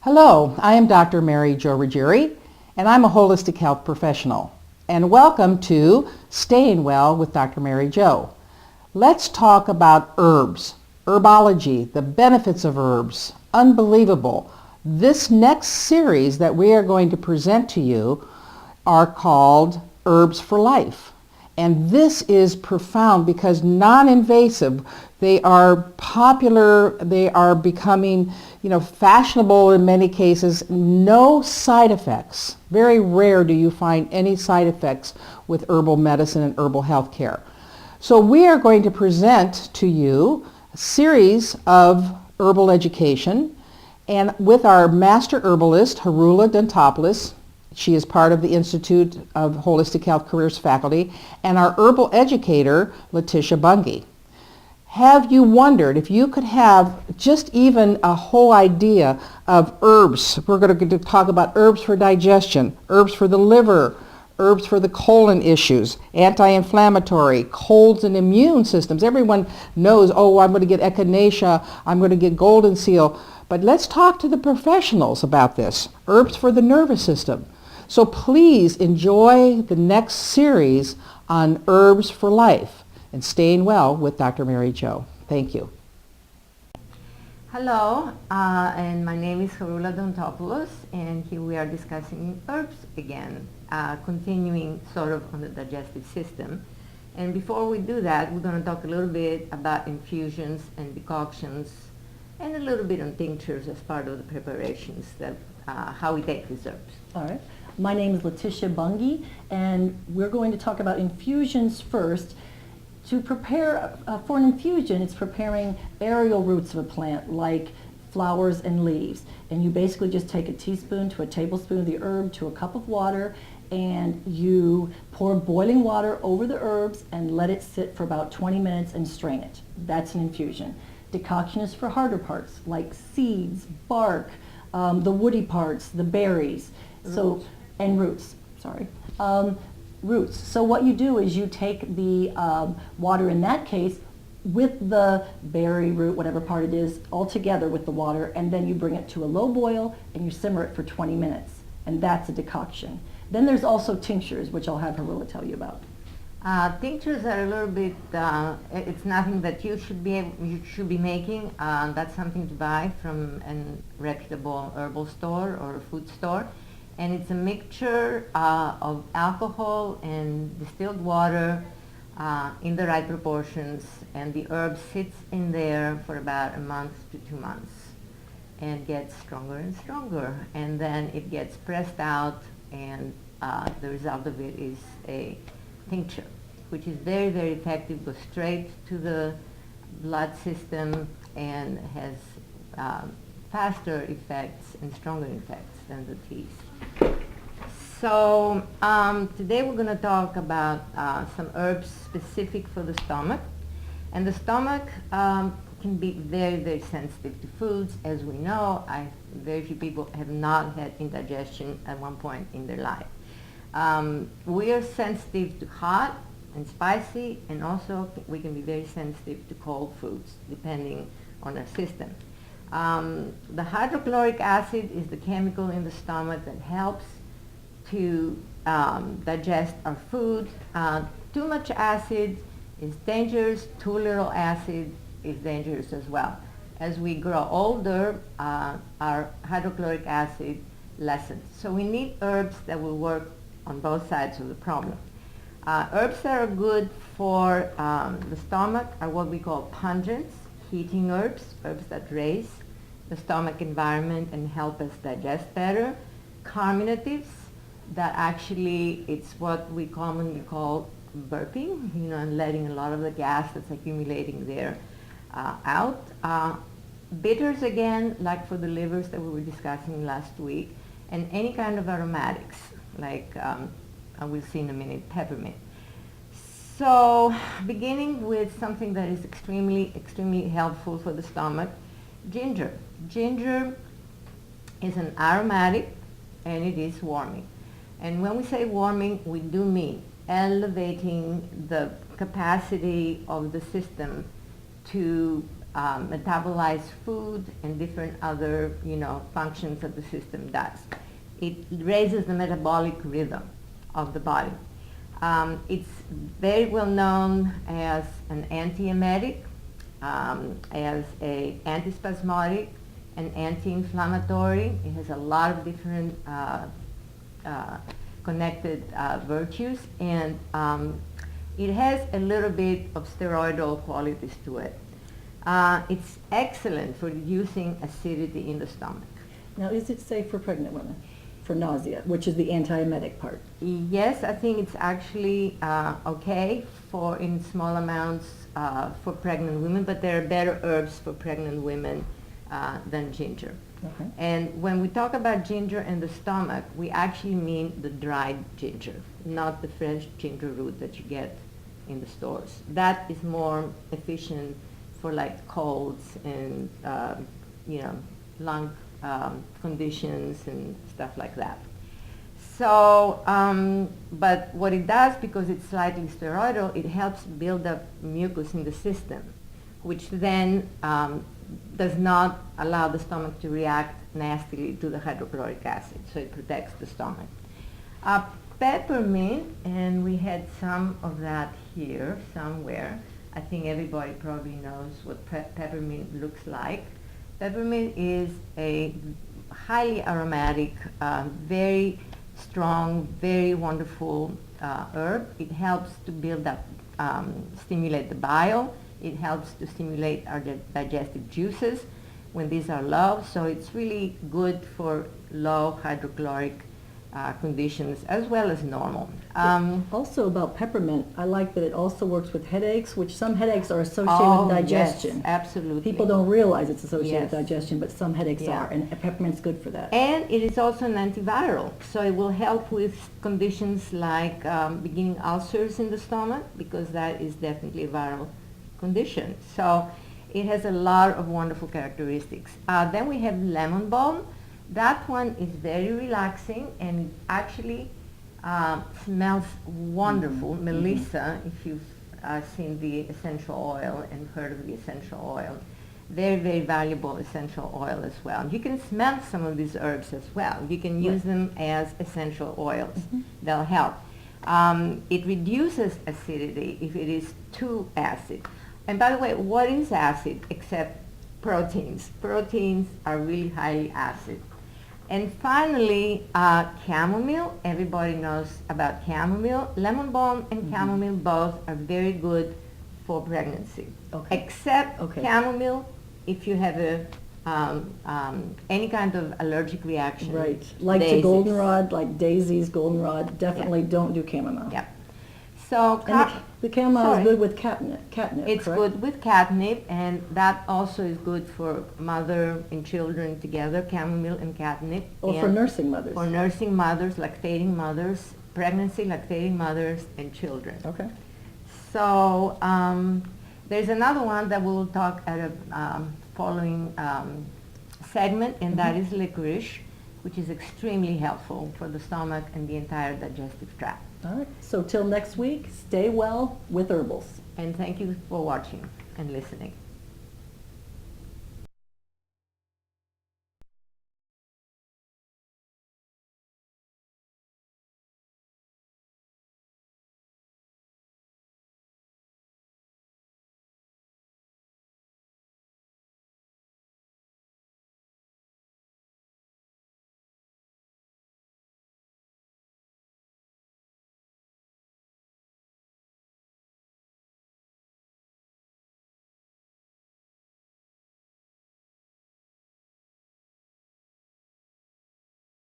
Hello, I am Dr. Mary Jo Ruggieri, and I'm a holistic health professional. And welcome to Staying Well with Dr. Mary Jo. Let's talk about herbs, herbology, the benefits of herbs. Unbelievable. This next series that we are going to present to you are called Herbs for Life. And this is profound because non-invasive, they are popular, they are becoming, fashionable in many cases. No side effects. Very rare do you find any side effects with herbal medicine and herbal health care. So we are going to present to you a series of herbal education, and with our master herbalist, Harula Dentopoulos. She is part of the Institute of Holistic Health Careers faculty, and our herbal educator, Letitia Bunge. Have you wondered if you could have just even a whole idea of herbs? We're going to talk about herbs for digestion, herbs for the liver, herbs for the colon issues, anti-inflammatory, colds and immune systems. Everyone knows, I'm going to get echinacea, I'm going to get golden seal. But let's talk to the professionals about this. Herbs for the nervous system. So please enjoy the next series on Herbs for Life and Staying Well with Dr. Mary Jo. Thank you. Hello, and my name is Harula Dentopoulos, and here we are discussing herbs again, continuing sort of on the digestive system. And before we do that, we're going to talk a little bit about infusions and decoctions and a little bit on tinctures as part of the preparations, that how we take these herbs. All right. My name is Letitia Bunge, and we're going to talk about infusions first. To prepare for an infusion, it's preparing aerial roots of a plant like flowers and leaves. And you basically just take a teaspoon to a tablespoon of the herb to a cup of water, and you pour boiling water over the herbs and let it sit for about 20 minutes and strain it. That's an infusion. Decoction is for harder parts like seeds, bark, the woody parts, the berries. And roots, sorry. Roots. So what you do is you take the water in that case with the berry root, whatever part it is, all together with the water, and then you bring it to a low boil and you simmer it for 20 minutes. And that's a decoction. Then there's also tinctures, which I'll have Harula tell you about. Tinctures are a little bit, it's nothing that you should be making. That's something to buy from a reputable herbal store or a food store. And it's a mixture of alcohol and distilled water in the right proportions, and the herb sits in there for about a month to 2 months and gets stronger and stronger, and then it gets pressed out, and the result of it is a tincture, which is very, very effective, goes straight to the blood system and has faster effects and stronger effects than the teas. So today we're going to talk about some herbs specific for the stomach. And the stomach can be very, very sensitive to foods. As we know, very few people have not had indigestion at one point in their life. We are sensitive to hot and spicy, and also we can be very sensitive to cold foods, depending on our system. The hydrochloric acid is the chemical in the stomach that helps to digest our food. Too much acid is dangerous. Too little acid is dangerous as well. As we grow older, our hydrochloric acid lessens. So we need herbs that will work on both sides of the problem. Herbs that are good for the stomach are what we call pungents, heating herbs, herbs that raise the stomach environment and help us digest better. Carminatives, that actually it's what we commonly call burping, and letting a lot of the gas that's accumulating there out. Bitters, again, like for the livers that we were discussing last week, and any kind of aromatics, like I will see in a minute, peppermint. So beginning with something that is extremely, extremely helpful for the stomach, ginger. Ginger is an aromatic, and it is warming. And when we say warming, we do mean elevating the capacity of the system to metabolize food and different other, functions that the system does. It raises the metabolic rhythm of the body. It's very well known as an antiemetic, as an antispasmodic, an anti-inflammatory. It has a lot of different connected virtues, and it has a little bit of steroidal qualities to it. It's excellent for reducing acidity in the stomach. Now, is it safe for pregnant women for nausea, which is the antiemetic part? Yes, I think it's actually okay in small amounts for pregnant women, but there are better herbs for pregnant women than ginger. Okay. And when we talk about ginger in the stomach, we actually mean the dried ginger, not the fresh ginger root that you get in the stores. That is more efficient for like colds and lung conditions and stuff like that. So, but what it does, because it's slightly steroidal, it helps build up mucus in the system, which then does not allow the stomach to react nastily to the hydrochloric acid, so it protects the stomach. Peppermint, and we had some of that here somewhere. I think everybody probably knows what peppermint looks like. Peppermint is a highly aromatic, very strong, very wonderful herb. It helps to build up, stimulate the bile. It helps to stimulate our digestive juices when these are low. So it's really good for low hydrochloric conditions as well as normal. Also about peppermint, I like that it also works with headaches, which some headaches are associated with digestion. Yes, absolutely. People don't realize it's associated with Yes. digestion, but some headaches Yeah. are, and peppermint's good for that. And it is also an antiviral, so it will help with conditions like beginning ulcers in the stomach, because that is definitely a viral condition. So it has a lot of wonderful characteristics. Then we have lemon balm. That one is very relaxing, and it actually smells wonderful. Melissa, if you've seen the essential oil and heard of the essential oil, very, very valuable essential oil as well. You can smell some of these herbs as well. You can use them as essential oils. They'll help. It reduces acidity if it is too acid. And by the way, what is acid except proteins? Proteins are really highly acid. And finally, chamomile. Everybody knows about chamomile. Lemon balm and chamomile both are very good for pregnancy. Okay. Except Okay. chamomile if you have any kind of allergic reaction. Right, like to Daisies. goldenrod, like daisies, goldenrod, definitely don't do chamomile. Yeah. So And the chamomile Sorry. is good with catnip, it's correct? good with catnip, and that also is good for mother and children together, chamomile and catnip. Or for and nursing mothers. For nursing mothers, lactating mothers, pregnancy, lactating mothers, and children. Okay. So there's another one that we'll talk at a following segment, and that is licorice, which is extremely helpful for the stomach and the entire digestive tract. All right, so till next week, stay well with herbals. And thank you for watching and listening.